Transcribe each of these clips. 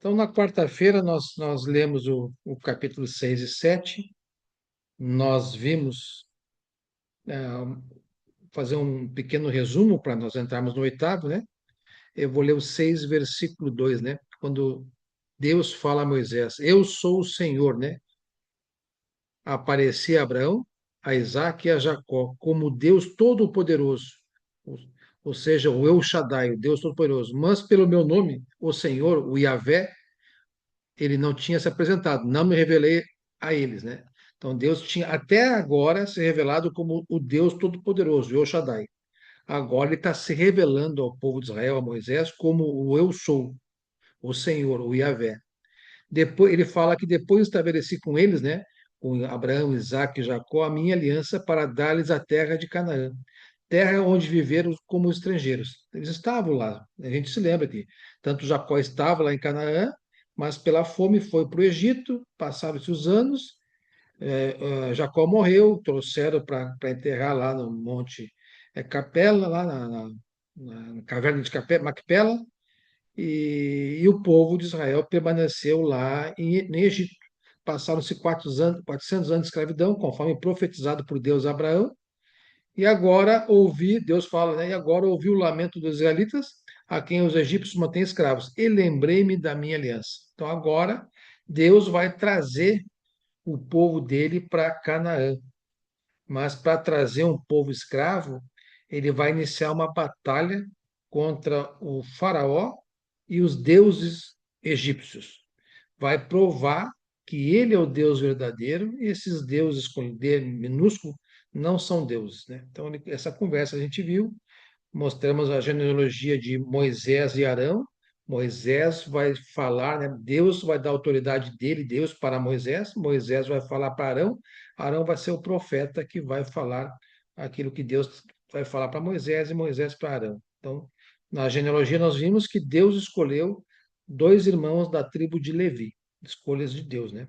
Então, na quarta-feira, nós lemos o capítulo 6 e 7. Nós vimos, fazer um pequeno resumo para nós entrarmos no oitavo, né? Eu vou ler o 6, versículo 2, né? Quando Deus fala a Moisés: Eu sou o Senhor, né? Apareci a Abraão, a Isaque e a Jacó como Deus Todo-Poderoso, ou ou seja, o El Shaddai, o Deus Todo-Poderoso. Mas pelo meu nome, o Senhor, o Yahvé, ele não tinha se apresentado, não me revelei a eles, né? Então Deus tinha até agora se revelado como o Deus Todo-Poderoso, o El Shaddai. Agora ele está se revelando ao povo de Israel, a Moisés, como o Eu Sou, o Senhor, o Yahvé. Depois ele fala que depois estabeleci com eles, né, com Abraão, Isaque e Jacó, a minha aliança para dar-lhes a terra de Canaã, terra onde viveram como estrangeiros. Eles estavam lá, a gente se lembra que tanto Jacó estava lá em Canaã, mas pela fome foi para o Egito, passaram-se os anos, Jacó morreu, trouxeram para enterrar lá no Monte Capela, lá na caverna de Macpela, e o povo de Israel permaneceu lá no Egito. Passaram-se 400 anos de escravidão, conforme profetizado por Deus a Abraão, e agora ouvi, Deus fala, né? E agora ouvi o lamento dos israelitas, a quem os egípcios mantêm escravos, e lembrei-me da minha aliança. Então agora Deus vai trazer o povo dele para Canaã, mas para trazer um povo escravo, ele vai iniciar uma batalha contra o faraó e os deuses egípcios. Vai provar que ele é o Deus verdadeiro e esses deuses com D minúsculo não são deuses, né? Então, essa conversa a gente viu, mostramos a genealogia de Moisés e Arão. Moisés vai falar, né? Deus vai dar a autoridade dele, Deus, para Moisés. Moisés vai falar para Arão. Arão vai ser o profeta que vai falar aquilo que Deus vai falar para Moisés e Moisés para Arão. Então, na genealogia, nós vimos que Deus escolheu dois irmãos da tribo de Levi, escolhas de Deus, né?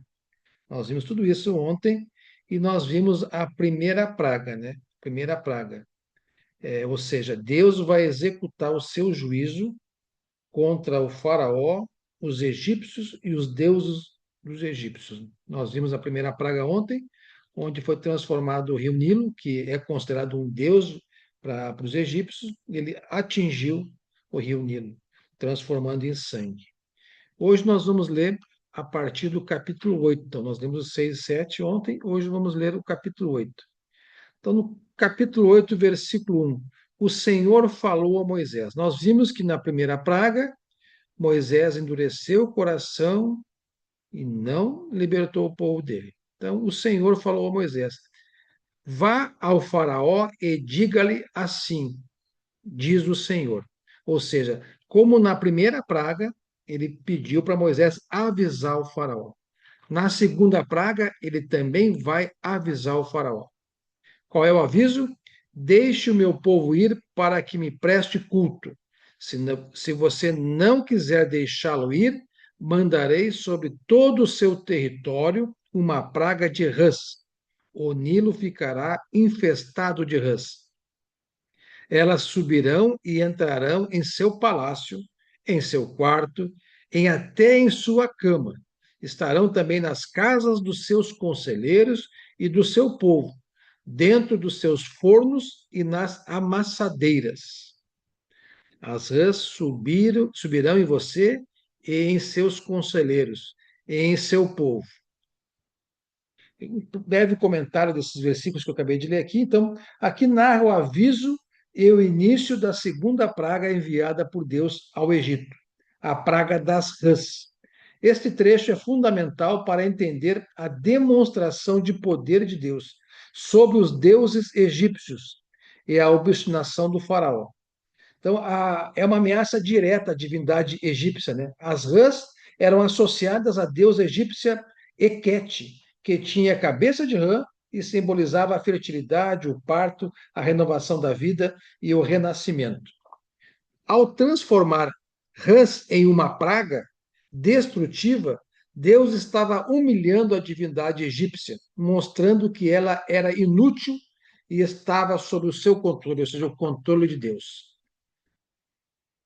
Nós vimos tudo isso ontem e nós vimos a primeira praga, né? Primeira praga. Ou seja, Deus vai executar o seu juízo contra o faraó, os egípcios e os deuses dos egípcios. Nós vimos a primeira praga ontem, onde foi transformado o rio Nilo, que é considerado um deus para os egípcios, ele atingiu o rio Nilo, transformando em sangue. Hoje nós vamos ler a partir do capítulo 8. Então, nós lemos o 6 e 7 ontem, hoje vamos ler o capítulo 8. Então, no capítulo 8, versículo 1, o Senhor falou a Moisés. Nós vimos que na primeira praga, Moisés endureceu o coração e não libertou o povo dele. Então, o Senhor falou a Moisés: Vá ao Faraó e diga-lhe assim, diz o Senhor. Ou seja, como na primeira praga, ele pediu para Moisés avisar o Faraó. Na segunda praga, ele também vai avisar o Faraó. Qual é o aviso? Deixe o meu povo ir para que me preste culto. Se você não quiser deixá-lo ir, mandarei sobre todo o seu território uma praga de rãs. O Nilo ficará infestado de rãs. Elas subirão e entrarão em seu palácio, em seu quarto, até em sua cama. Estarão também nas casas dos seus conselheiros e do seu povo, dentro dos seus fornos e nas amassadeiras. As rãs subirão em você e em seus conselheiros, e em seu povo. Um breve comentário desses versículos que eu acabei de ler aqui. Então, aqui narra o aviso e o início da segunda praga enviada por Deus ao Egito, a praga das rãs. Este trecho é fundamental para entender a demonstração de poder de Deus sobre os deuses egípcios e a obstinação do faraó. Então, é uma ameaça direta à divindade egípcia, né? As rãs eram associadas à deusa egípcia Equete, que tinha cabeça de rã e simbolizava a fertilidade, o parto, a renovação da vida e o renascimento. Ao transformar rãs em uma praga destrutiva, Deus estava humilhando a divindade egípcia, mostrando que ela era inútil e estava sob o seu controle, ou seja, o controle de Deus.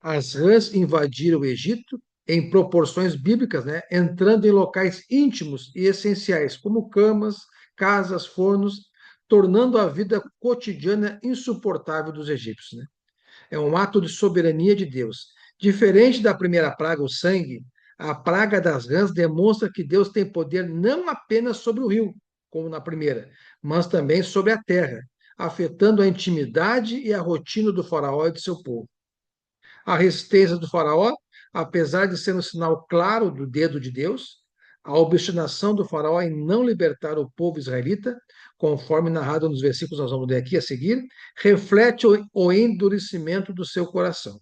As rãs invadiram o Egito em proporções bíblicas, né, entrando em locais íntimos e essenciais, como camas, casas, fornos, tornando a vida cotidiana insuportável dos egípcios, né? É um ato de soberania de Deus. Diferente da primeira praga, o sangue, a praga das rãs demonstra que Deus tem poder não apenas sobre o rio, como na primeira, mas também sobre a terra, afetando a intimidade e a rotina do faraó e do seu povo. A resistência do faraó, apesar de ser um sinal claro do dedo de Deus, a obstinação do faraó em não libertar o povo israelita, conforme narrado nos versículos que nós vamos ler aqui a seguir, reflete o endurecimento do seu coração.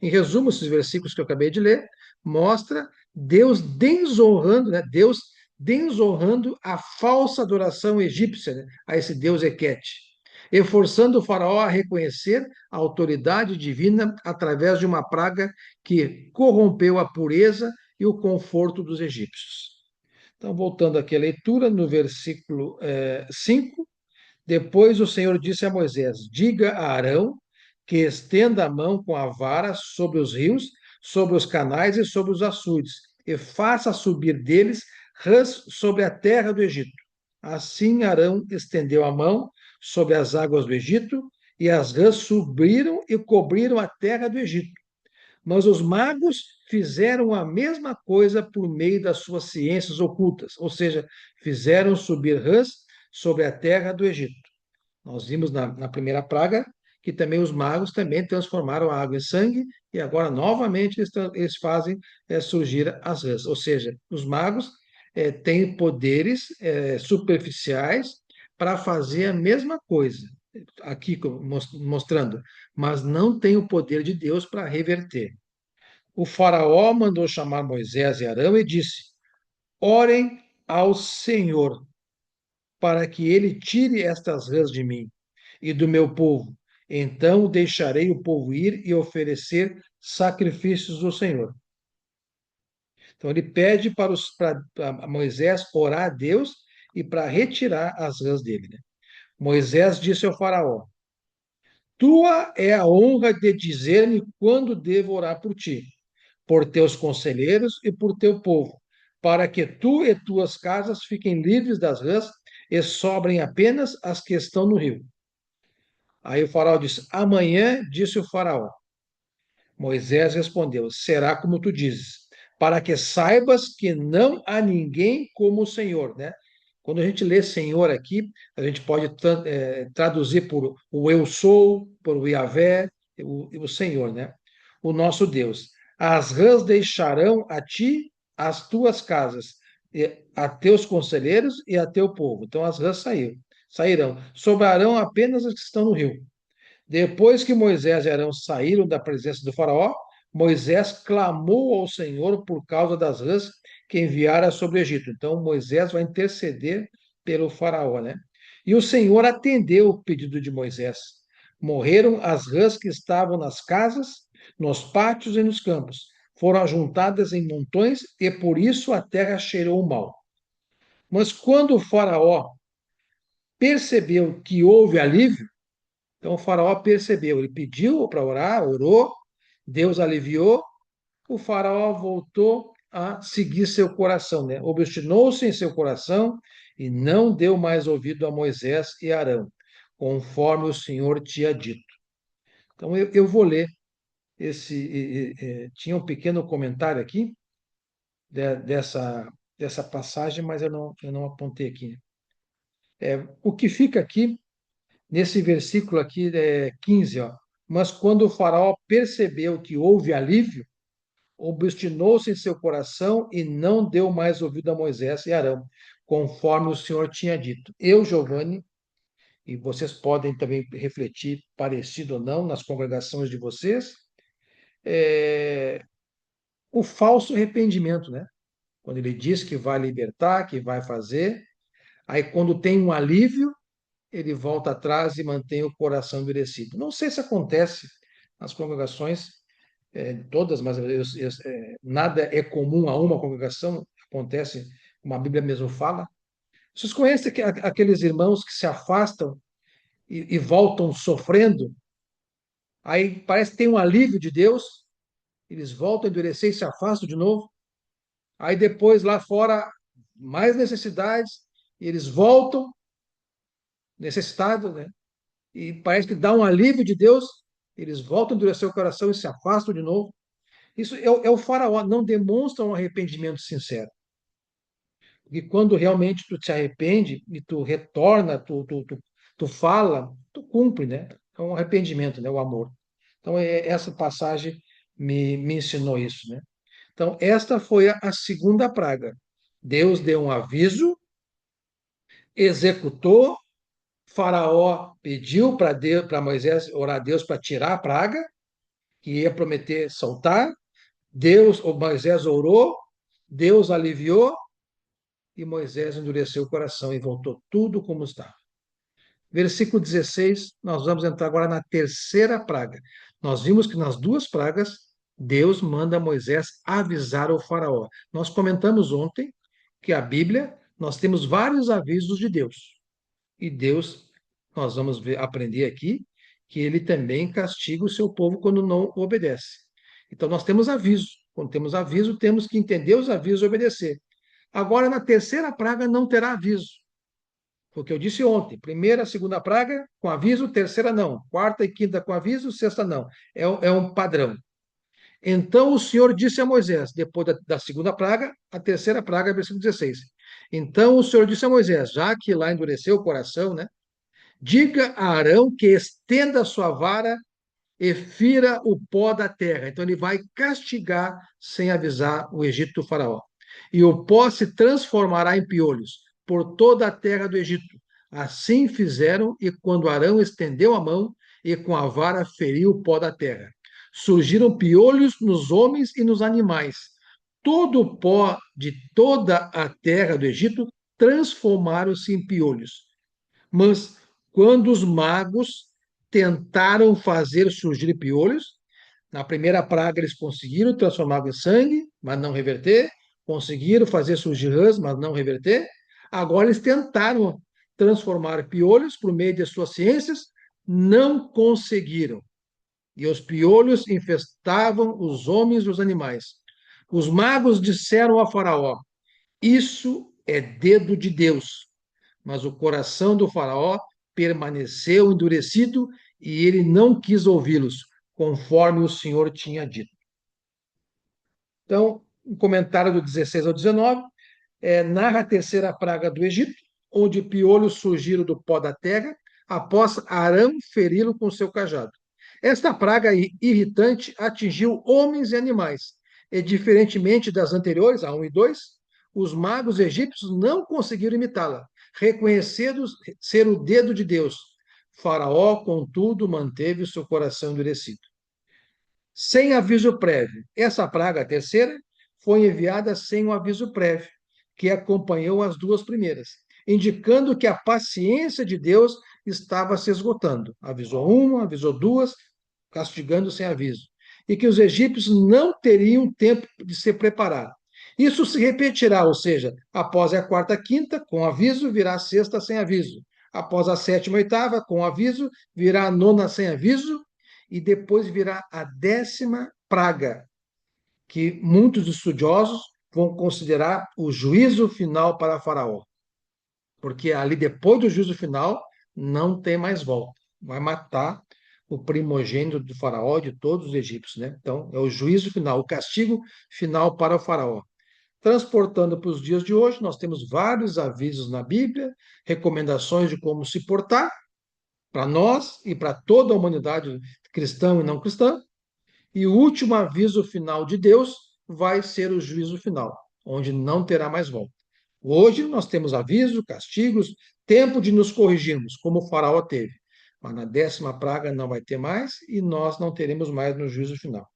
Em resumo, esses versículos que eu acabei de ler mostra Deus desonrando, né? Deus desonrando a falsa adoração egípcia, né? A esse Deus Equete, e forçando o faraó a reconhecer a autoridade divina através de uma praga que corrompeu a pureza e o conforto dos egípcios. Então, voltando aqui à leitura, no versículo 5, depois o Senhor disse a Moisés: Diga a Arão que estenda a mão com a vara sobre os rios, sobre os canais e sobre os açudes, e faça subir deles rãs sobre a terra do Egito. Assim Arão estendeu a mão sobre as águas do Egito, e as rãs subiram e cobriram a terra do Egito. Mas os magos fizeram a mesma coisa por meio das suas ciências ocultas, ou seja, fizeram subir rãs sobre a terra do Egito. Nós vimos na primeira praga que também os magos também transformaram a água em sangue e agora novamente eles fazem surgir as rãs. Ou seja, os magos têm poderes superficiais para fazer a mesma coisa, aqui mostrando, mas não tem o poder de Deus para reverter. O faraó mandou chamar Moisés e Arão e disse: Orem ao Senhor para que ele tire estas rãs de mim e do meu povo. Então deixarei o povo ir e oferecer sacrifícios ao Senhor. Então ele pede para Moisés orar a Deus e para retirar as rãs dele, né? Moisés disse ao faraó: Tua é a honra de dizer-me quando devo orar por ti, por teus conselheiros e por teu povo, para que tu e tuas casas fiquem livres das rãs e sobrem apenas as que estão no rio. Aí o faraó disse: Amanhã, disse o faraó. Moisés respondeu: Será como tu dizes, para que saibas que não há ninguém como o Senhor, né? Quando a gente lê Senhor aqui, a gente pode traduzir por o eu sou, por o Yahvé, o Senhor, né? O nosso Deus. As rãs deixarão a ti as tuas casas, a teus conselheiros e a teu povo. Então as rãs sairão. Sobrarão apenas as que estão no rio. Depois que Moisés e Arão saíram da presença do faraó, Moisés clamou ao Senhor por causa das rãs que enviara sobre o Egito. Então Moisés vai interceder pelo faraó, né? E o Senhor atendeu o pedido de Moisés. Morreram as rãs que estavam nas casas, nos pátios e nos campos. Foram ajuntadas em montões e por isso a terra cheirou mal. Mas quando o faraó percebeu que houve alívio, então o faraó percebeu, ele pediu para orar, orou, Deus aliviou, o faraó voltou a seguir seu coração, né? Obstinou-se em seu coração e não deu mais ouvido a Moisés e Arão, conforme o Senhor tinha dito. Então eu vou ler tinha um pequeno comentário aqui dessa passagem, mas eu não apontei aqui. O que fica aqui nesse versículo aqui 15, ó. Mas quando o faraó percebeu que houve alívio, obstinou-se em seu coração e não deu mais ouvido a Moisés e Arão, conforme o Senhor tinha dito. Eu, Giovanni, e vocês podem também refletir, parecido ou não, nas congregações de vocês, o falso arrependimento, né? Quando ele diz que vai libertar, que vai fazer, aí quando tem um alívio, ele volta atrás e mantém o coração endurecido. Não sei se acontece nas congregações, todas, mas nada é comum a uma congregação, acontece, como a Bíblia mesmo fala. Vocês conhecem aqueles irmãos que se afastam e voltam sofrendo? Aí parece que tem um alívio de Deus, eles voltam a endurecer e se afastam de novo. Aí depois, lá fora, mais necessidades, eles voltam necessitados, né? E parece que dá um alívio de Deus, eles voltam a endurecer o coração e se afastam de novo. Isso é o faraó, não demonstra um arrependimento sincero. E quando realmente tu te arrepende e tu retorna, tu fala, tu cumpre, né? É um arrependimento, né? O amor. Então, essa passagem me ensinou isso, né? Então, esta foi a segunda praga. Deus deu um aviso, executou, Faraó pediu para Moisés orar a Deus para tirar a praga, que ia prometer soltar. Deus, ou Moisés orou, Deus aliviou e Moisés endureceu o coração e voltou tudo como estava. Versículo 16, nós vamos entrar agora na terceira praga. Nós vimos que nas duas pragas, Deus manda Moisés avisar o faraó. Nós comentamos ontem que a Bíblia, nós temos vários avisos de Deus. E Deus, nós vamos aprender aqui, que ele também castiga o seu povo quando não obedece. Então nós temos aviso. Quando temos aviso, temos que entender os avisos e obedecer. Agora, na terceira praga, não terá aviso. Foi o que eu disse ontem. Primeira, segunda praga com aviso, terceira não. Quarta e quinta com aviso, sexta não. É um padrão. Então o Senhor disse a Moisés, depois da segunda praga, a terceira praga, versículo 16. Então o Senhor disse a Moisés, já que lá endureceu o coração, né? Diga a Arão que estenda a sua vara e fira o pó da terra. Então ele vai castigar sem avisar o Egito do faraó. E o pó se transformará em piolhos por toda a terra do Egito. Assim fizeram, e quando Arão estendeu a mão e com a vara feriu o pó da terra, surgiram piolhos nos homens e nos animais. Todo o pó de toda a terra do Egito transformaram-se em piolhos. Mas quando os magos tentaram fazer surgir piolhos, na primeira praga eles conseguiram transformar água em sangue, mas não reverter, conseguiram fazer surgir rãs, mas não reverter. Agora eles tentaram transformar piolhos por meio de suas ciências, não conseguiram. E os piolhos infestavam os homens e os animais. Os magos disseram a Faraó: Isso é dedo de Deus. Mas o coração do Faraó permaneceu endurecido e ele não quis ouvi-los, conforme o Senhor tinha dito. Então, o comentário do 16 ao 19 narra a terceira praga do Egito, onde piolhos surgiram do pó da terra após Arão feri-lo com seu cajado. Esta praga irritante atingiu homens e animais, e diferentemente das anteriores, a 1 e 2, os magos egípcios não conseguiram imitá-la, reconhecendo ser o dedo de Deus. Faraó, contudo, manteve o seu coração endurecido. Sem aviso prévio. Essa praga, a terceira, foi enviada sem um aviso prévio, que acompanhou as duas primeiras, indicando que a paciência de Deus estava se esgotando. Avisou uma, avisou duas, castigando sem aviso. E que os egípcios não teriam tempo de se preparar. Isso se repetirá, ou seja, após a quarta, quinta, com aviso, virá a sexta sem aviso. Após a sétima, oitava, com aviso, virá a nona sem aviso, e depois virá a 10ª praga, que muitos estudiosos vão considerar o juízo final para Faraó. Porque ali, depois do juízo final, não tem mais volta. Vai matar o primogênito do Faraó, de todos os egípcios, né? Então, é o juízo final, o castigo final para o Faraó. Transportando para os dias de hoje, nós temos vários avisos na Bíblia, recomendações de como se portar, para nós e para toda a humanidade cristã e não cristã. E o último aviso final de Deus vai ser o juízo final, onde não terá mais volta. Hoje nós temos aviso, castigos, tempo de nos corrigirmos, como o faraó teve. Mas na 10ª praga não vai ter mais e nós não teremos mais no juízo final.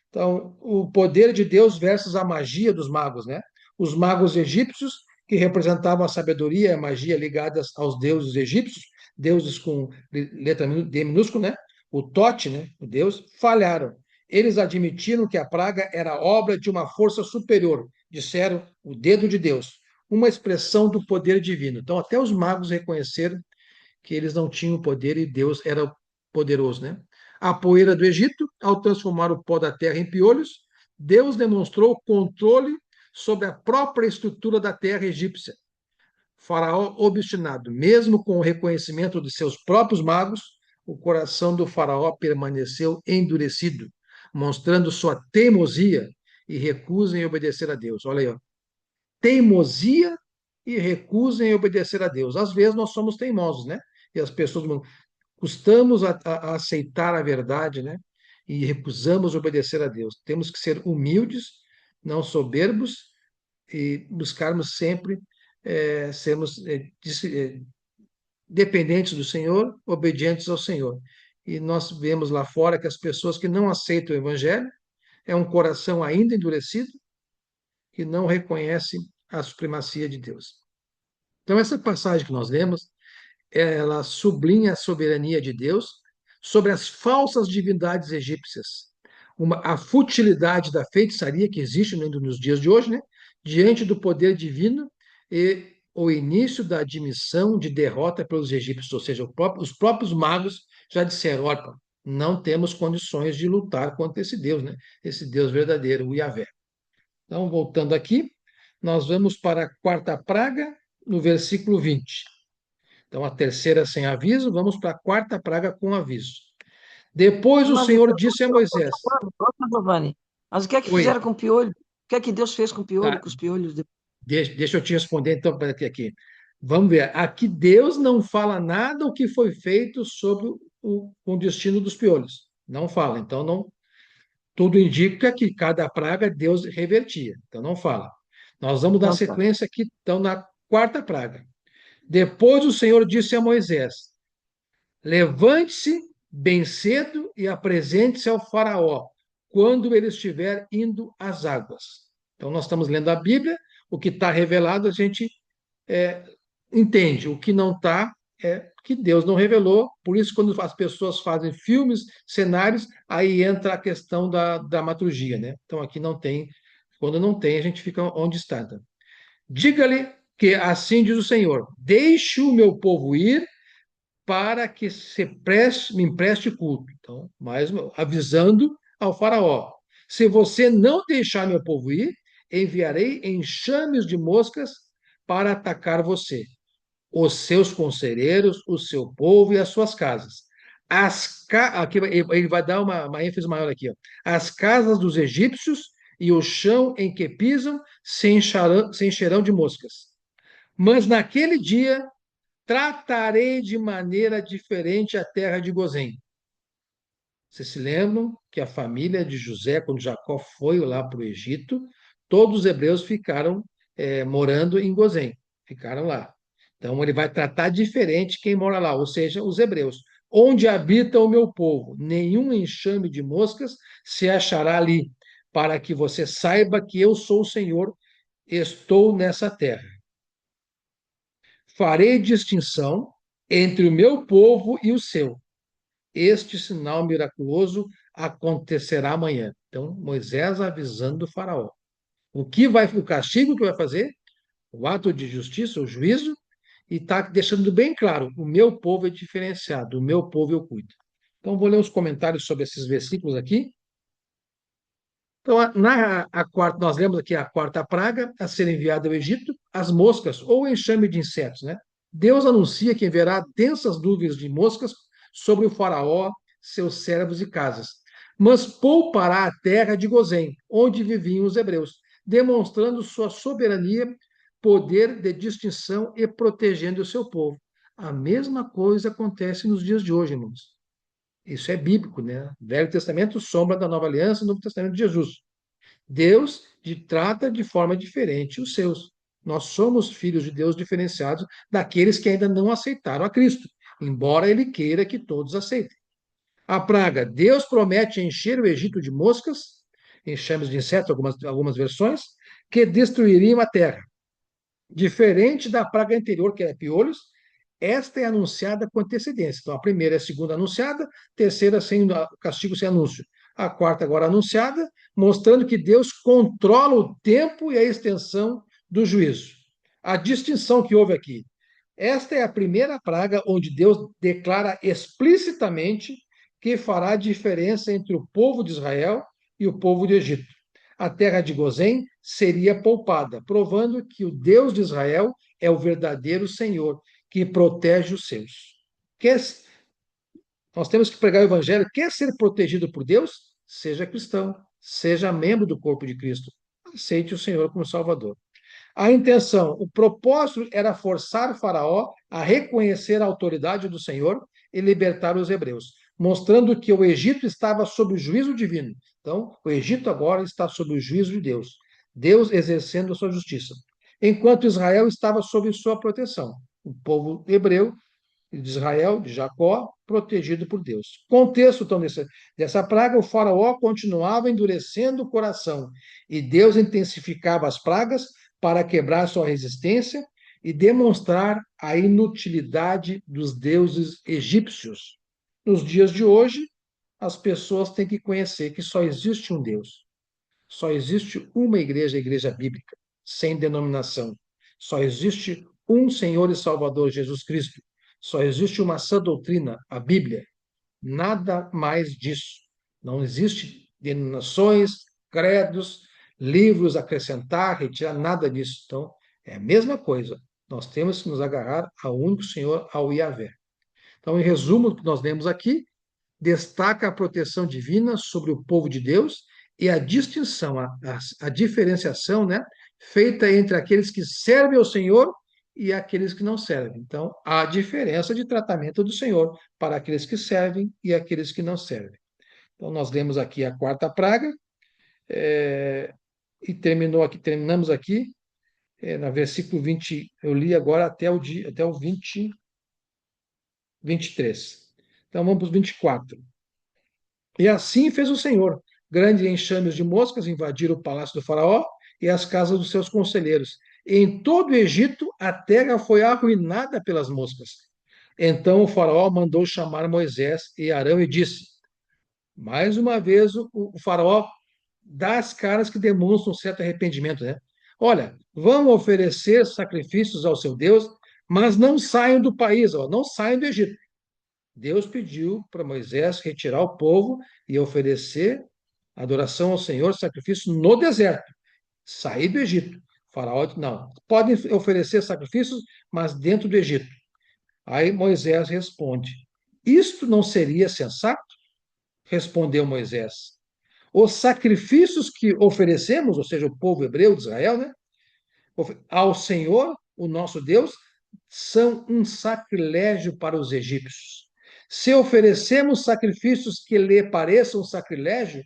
Então, o poder de Deus versus a magia dos magos, né? Os magos egípcios, que representavam a sabedoria e a magia ligadas aos deuses egípcios, deuses com letra D minúscula, né? O Tote, né? O deus, falharam. Eles admitiram que a praga era obra de uma força superior. Disseram o dedo de Deus, uma expressão do poder divino. Então, até os magos reconheceram que eles não tinham poder e Deus era poderoso, né? a poeira do Egito, ao transformar o pó da terra em piolhos, Deus demonstrou controle sobre a própria estrutura da terra egípcia. Faraó obstinado, mesmo com o reconhecimento de seus próprios magos, o coração do faraó permaneceu endurecido, mostrando sua teimosia e recusa em obedecer a Deus. Olha aí, ó. Teimosia e recusa em obedecer a Deus. Às vezes nós somos teimosos, né? E as pessoas custamos a aceitar a verdade, né? E recusamos obedecer a Deus. Temos que ser humildes, não soberbos, e buscarmos sempre sermos dependentes do Senhor, obedientes ao Senhor. E nós vemos lá fora que as pessoas que não aceitam o Evangelho é um coração ainda endurecido que não reconhece a supremacia de Deus. Então, essa passagem que nós lemos, ela sublinha a soberania de Deus sobre as falsas divindades egípcias, a futilidade da feitiçaria que existe ainda nos dias de hoje, né? Diante do poder divino e o início da admissão de derrota pelos egípcios, ou seja, os próprios magos já disseram, olha, não temos condições de lutar contra esse Deus, né? Esse Deus verdadeiro, o Yahvé. Então, voltando aqui, nós vamos para a quarta praga, no versículo 20. Então, a terceira sem aviso, vamos para a quarta praga com aviso. Depois o Mas Senhor então, disse a Moisés: Giovanni, mas o que é que Oi, fizeram com o piolho? O que é que Deus fez com o piolho, tá, com os piolhos? deixa eu te responder então para aqui. Vamos ver. Aqui Deus não fala nada o que foi feito sobre o destino dos piolhos. Não fala. Então, não, tudo indica que cada praga Deus revertia. Então, não fala. Nós vamos dar Então tá. sequência aqui, então, na quarta praga. Depois o Senhor disse a Moisés: Levante-se bem cedo e apresente-se ao Faraó, quando ele estiver indo às águas. Então, nós estamos lendo a Bíblia, o que está revelado a gente é, entende, o que não está é que Deus não revelou. Por isso, quando as pessoas fazem filmes, cenários, aí entra a questão da dramaturgia, né? Então, aqui não tem, quando não tem, a gente fica onde está. Então. Diga-lhe que assim diz o Senhor: deixe o meu povo ir para que me empreste culto. Então, mais avisando ao faraó: se você não deixar meu povo ir, enviarei enxames de moscas para atacar você, os seus conselheiros, o seu povo e as suas casas. Aqui ele vai dar uma ênfase maior aqui. Ó. As casas dos egípcios e o chão em que pisam se encherão de moscas. Mas naquele dia tratarei de maneira diferente a terra de Gozém. Vocês se lembram que a família de José, quando Jacó foi lá para o Egito, todos os hebreus ficaram morando em Gozém, ficaram lá. Então ele vai tratar diferente quem mora lá, ou seja, os hebreus. Onde habita o meu povo, nenhum enxame de moscas se achará ali, para que você saiba que eu sou o Senhor, estou nessa terra. Farei distinção entre o meu povo e o seu. Este sinal miraculoso acontecerá amanhã. Então, Moisés avisando o faraó. O castigo que vai fazer, o ato de justiça, o juízo, e está deixando bem claro: o meu povo é diferenciado, o meu povo eu cuido. Então, vou ler os comentários sobre esses versículos aqui. Então, nós lemos aqui a quarta praga a ser enviada ao Egito, as moscas, ou enxame de insetos, né? Deus anuncia que enviará densas nuvens de moscas sobre o faraó, seus servos e casas, mas poupará a terra de Gozém, onde viviam os hebreus, demonstrando sua soberania, poder de distinção e protegendo o seu povo. A mesma coisa acontece nos dias de hoje, irmãos. Isso é bíblico, né? Velho Testamento, sombra da Nova Aliança, Novo Testamento de Jesus. Deus trata de forma diferente os seus. Nós somos filhos de Deus diferenciados daqueles que ainda não aceitaram a Cristo, embora ele queira que todos aceitem. A praga, Deus promete encher o Egito de moscas, enxames de insetos, algumas versões, que destruiriam a terra. Diferente da praga anterior, que era piolhos, esta é anunciada com antecedência. Então, a primeira e a segunda anunciada, terceira sem castigo sem anúncio. A quarta agora anunciada, mostrando que Deus controla o tempo e a extensão do juízo. A distinção que houve aqui. Esta é a primeira praga onde Deus declara explicitamente que fará diferença entre o povo de Israel e o povo do Egito. A terra de Gozém seria poupada, provando que o Deus de Israel é o verdadeiro Senhor, que protege os seus. Quer, nós temos que pregar o evangelho. Quer ser protegido por Deus? Seja cristão, seja membro do corpo de Cristo. Aceite o Senhor como Salvador. A intenção, o propósito era forçar Faraó a reconhecer a autoridade do Senhor e libertar os hebreus, mostrando que o Egito estava sob o juízo divino. Então, o Egito agora está sob o juízo de Deus, Deus exercendo a sua justiça, enquanto Israel estava sob sua proteção. O povo hebreu de Israel, de Jacó, protegido por Deus. Contexto, então, dessa praga, o faraó continuava endurecendo o coração e Deus intensificava as pragas para quebrar sua resistência e demonstrar a inutilidade dos deuses egípcios. Nos dias de hoje, as pessoas têm que conhecer que só existe um Deus, só existe uma igreja, a igreja bíblica, sem denominação. Só existe um Senhor e Salvador, Jesus Cristo. Só existe uma sã doutrina, a Bíblia. Nada mais disso. Não existe denominações, credos, livros acrescentar, retirar, nada disso. Então, é a mesma coisa. Nós temos que nos agarrar ao único Senhor, ao Yahvé. Então, em resumo, o que nós vemos aqui, destaca a proteção divina sobre o povo de Deus e a distinção, a diferenciação, né, feita entre aqueles que servem ao Senhor e aqueles que não servem. Então, há diferença de tratamento do Senhor para aqueles que servem e aqueles que não servem. Então, nós lemos aqui a quarta praga, e terminamos aqui, no versículo 20, eu li agora até o 23. Então, vamos para os 24. E assim fez o Senhor. Grandes enxames de moscas invadiram o palácio do faraó e as casas dos seus conselheiros. Em todo o Egito, a terra foi arruinada pelas moscas. Então o faraó mandou chamar Moisés e Arão e disse, mais uma vez o faraó dá as caras que demonstram certo arrependimento, né? Olha, vão oferecer sacrifícios ao seu Deus, mas não saiam do país, ó, não saiam do Egito. Deus pediu para Moisés retirar o povo e oferecer adoração ao Senhor, sacrifício no deserto, sair do Egito. O faraó disse, não, podem oferecer sacrifícios, mas dentro do Egito. Aí Moisés responde, isto não seria sensato? Respondeu Moisés. Os sacrifícios que oferecemos, ou seja, o povo hebreu de Israel, né, ao Senhor, o nosso Deus, são um sacrilégio para os egípcios. Se oferecemos sacrifícios que lhe pareçam sacrilégio,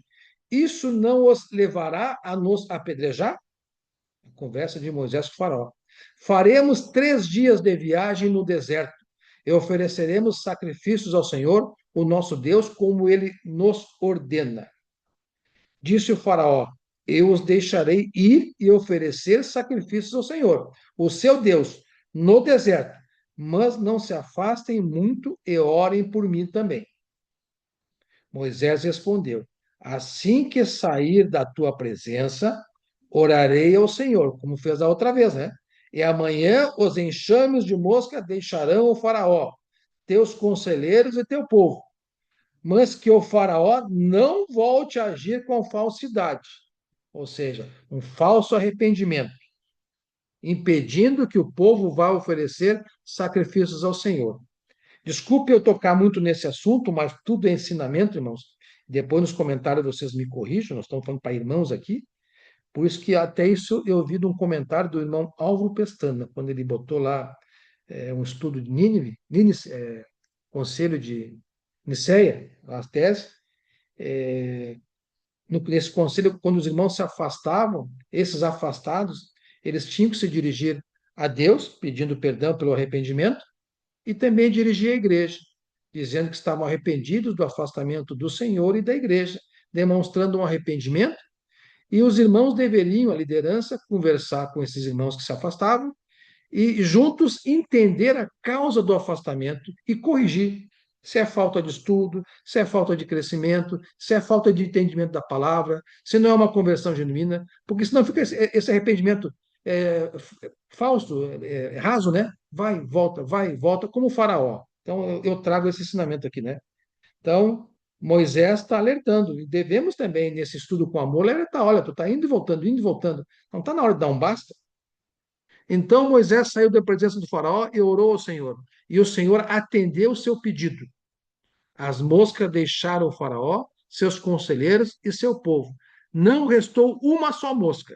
isso não os levará a nos apedrejar? Conversa de Moisés com o faraó. Faremos 3 dias de viagem no deserto e ofereceremos sacrifícios ao Senhor, o nosso Deus, como ele nos ordena. Disse o faraó, eu os deixarei ir e oferecer sacrifícios ao Senhor, o seu Deus, no deserto, mas não se afastem muito e orem por mim também. Moisés respondeu, assim que sair da tua presença, orarei ao Senhor, como fez da outra vez, né? E amanhã os enxames de mosca deixarão o faraó, teus conselheiros e teu povo, mas que o faraó não volte a agir com falsidade, ou seja, um falso arrependimento, impedindo que o povo vá oferecer sacrifícios ao Senhor. Desculpe eu tocar muito nesse assunto, mas tudo é ensinamento, irmãos. Depois nos comentários vocês me corrijam, nós estamos falando para irmãos aqui, por isso que até isso eu ouvi de um comentário do irmão Álvaro Pestana, quando ele botou lá um estudo de Nínive, Conselho de Nicéia, a tese, nesse conselho, quando os irmãos se afastavam, esses afastados, eles tinham que se dirigir a Deus, pedindo perdão pelo arrependimento, e também dirigir a igreja, dizendo que estavam arrependidos do afastamento do Senhor e da igreja, demonstrando um arrependimento, e os irmãos deveriam, a liderança, conversar com esses irmãos que se afastavam e juntos entender a causa do afastamento e corrigir. Se é falta de estudo, se é falta de crescimento, se é falta de entendimento da palavra, se não é uma conversão genuína, porque senão fica esse arrependimento falso, raso, né? Vai, volta, como o faraó. Então, eu trago esse ensinamento aqui, né? Então, Moisés está alertando, e devemos também, nesse estudo com amor, alertar: olha, tu está indo e voltando, não está na hora de dar um basta? Então Moisés saiu da presença do faraó e orou ao Senhor, e o Senhor atendeu o seu pedido. As moscas deixaram o faraó, seus conselheiros e seu povo. Não restou uma só mosca.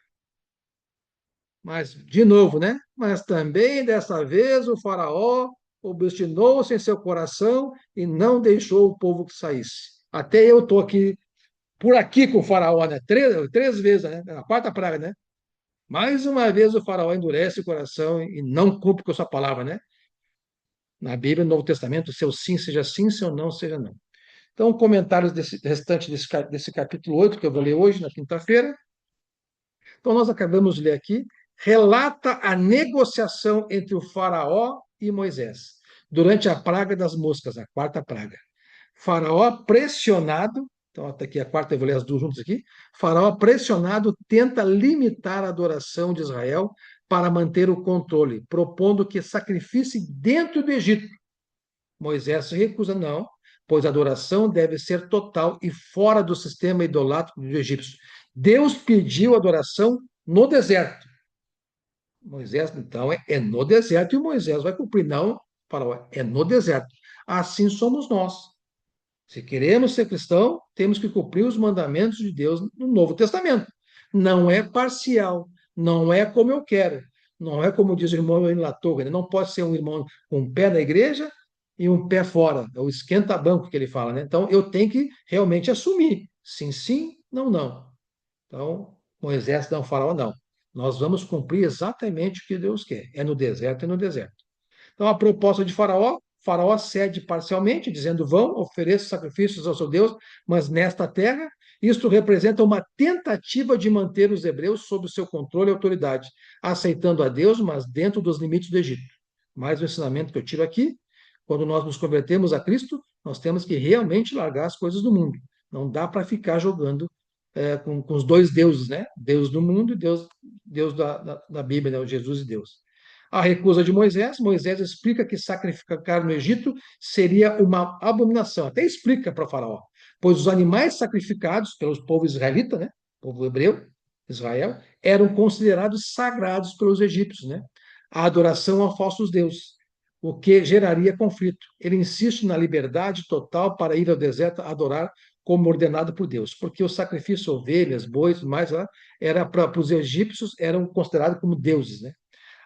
Mas, de novo, né? Mas também dessa vez o faraó obstinou-se em seu coração e não deixou o povo que saísse. Até eu estou aqui, por aqui com o faraó, né? Três vezes, né? A quarta praga, né? Mais uma vez o faraó endurece o coração e não cumpre com a sua palavra, né? Na Bíblia, no Novo Testamento, seu sim, seu não seja não. Então, comentários desse restante desse capítulo 8 que eu vou ler hoje, na quinta-feira. Então, nós acabamos de ler aqui, relata a negociação entre o faraó e Moisés, durante a praga das moscas, a quarta praga. Faraó pressionado, então até aqui a quarta, eu vou ler as duas juntas aqui. Faraó pressionado tenta limitar a adoração de Israel para manter o controle, propondo que sacrifício dentro do Egito. Moisés se recusa, não, pois a adoração deve ser total e fora do sistema idolátrico dos egípcios. Deus pediu adoração no deserto. Moisés, então, é no deserto e Moisés vai cumprir. Não, faraó, é no deserto. Assim somos nós. Se queremos ser cristão, temos que cumprir os mandamentos de Deus no Novo Testamento. Não é parcial, não é como eu quero, não é como diz o irmão em La Torre, não pode ser um irmão com um pé na igreja e um pé fora, é o esquenta-banco que ele fala, né? Então eu tenho que realmente assumir, sim, sim, não, não. Então, Moisés não, faraó não. Nós vamos cumprir exatamente o que Deus quer, é no deserto, é no deserto. Então, a proposta de Faraó cede parcialmente, dizendo: vão, ofereçam sacrifícios ao seu Deus, mas nesta terra. Isto representa uma tentativa de manter os hebreus sob o seu controle e autoridade, aceitando a Deus, mas dentro dos limites do Egito. Mais um ensinamento que eu tiro aqui: quando nós nos convertemos a Cristo, nós temos que realmente largar as coisas do mundo. Não dá para ficar jogando com os dois deuses, né? Deus do mundo e Deus da Bíblia, né? O Jesus e Deus. A recusa de Moisés explica que sacrificar no Egito seria uma abominação. Até explica para o faraó, pois os animais sacrificados pelo povo israelita, né, povo hebreu, Israel, eram considerados sagrados pelos egípcios, né? A adoração a falsos deuses, o que geraria conflito. Ele insiste na liberdade total para ir ao deserto adorar como ordenado por Deus, porque o sacrifício ovelhas, bois, mais lá, era para os egípcios eram considerados como deuses, né?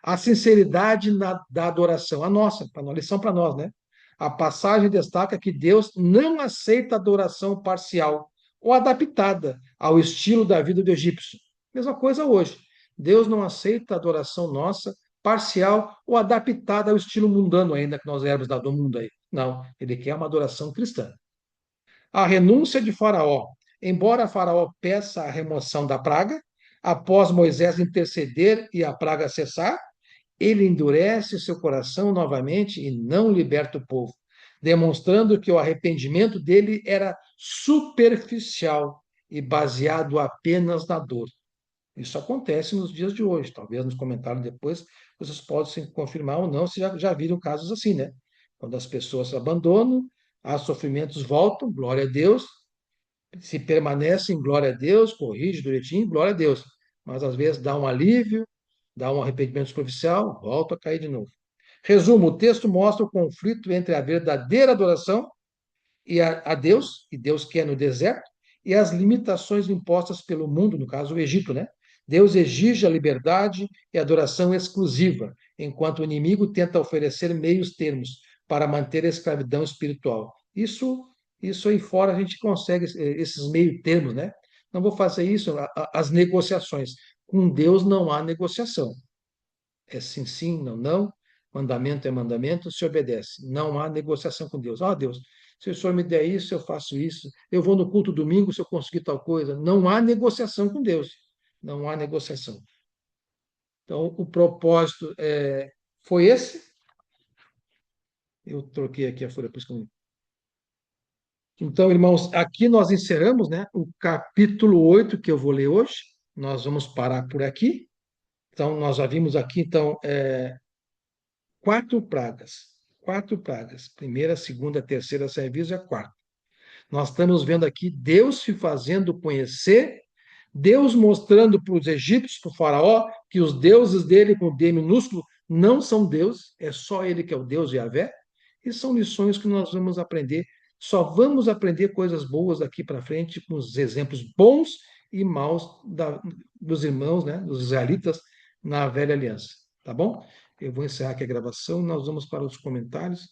A sinceridade da adoração, a nossa, uma lição para nós, né? A passagem destaca que Deus não aceita adoração parcial ou adaptada ao estilo da vida do egípcio. Mesma coisa hoje. Deus não aceita adoração nossa parcial ou adaptada ao estilo mundano ainda que nós éramos do mundo aí. Não, ele quer uma adoração cristã. A renúncia de Faraó. Embora Faraó peça a remoção da praga, após Moisés interceder e a praga cessar, ele endurece seu coração novamente e não liberta o povo, demonstrando que o arrependimento dele era superficial e baseado apenas na dor. Isso acontece nos dias de hoje. Talvez nos comentários depois vocês possam confirmar ou não se já viram casos assim, né? Quando as pessoas se abandonam, há sofrimentos, voltam, glória a Deus, se permanecem, glória a Deus, corrige direitinho, glória a Deus. Mas às vezes dá um alívio, dá um arrependimento superficial, volta a cair de novo. Resumo: o texto mostra o conflito entre a verdadeira adoração a Deus, que Deus quer no deserto, e as limitações impostas pelo mundo, no caso o Egito, né? Deus exige a liberdade e a adoração exclusiva, enquanto o inimigo tenta oferecer meios termos para manter a escravidão espiritual. Isso aí fora a gente consegue esses meio termos, né? Não vou fazer isso, as negociações. Com Deus não há negociação. É sim, sim, não, não. Mandamento é mandamento, se obedece. Não há negociação com Deus. Deus, se o Senhor me der isso, eu faço isso. Eu vou no culto domingo se eu conseguir tal coisa. Não há negociação com Deus. Não há negociação. Então, o propósito foi esse. Eu troquei aqui a folha para esconder. Então, irmãos, aqui nós encerramos, né, o capítulo 8 que eu vou ler hoje. Nós vamos parar por aqui. Então, nós já vimos aqui, então, quatro pragas. Quatro pragas. Primeira, segunda, terceira, serviço é a quarta. Nós estamos vendo aqui Deus se fazendo conhecer, Deus mostrando para os egípcios, para o faraó, que os deuses dele, com D minúsculo, não são deuses, é só ele que é o Deus Yahvé. E são lições que nós vamos aprender. Só vamos aprender coisas boas daqui para frente com os exemplos bons e maus dos irmãos, né, dos israelitas na velha aliança. Tá bom? Eu vou encerrar aqui a gravação e nós vamos para os comentários.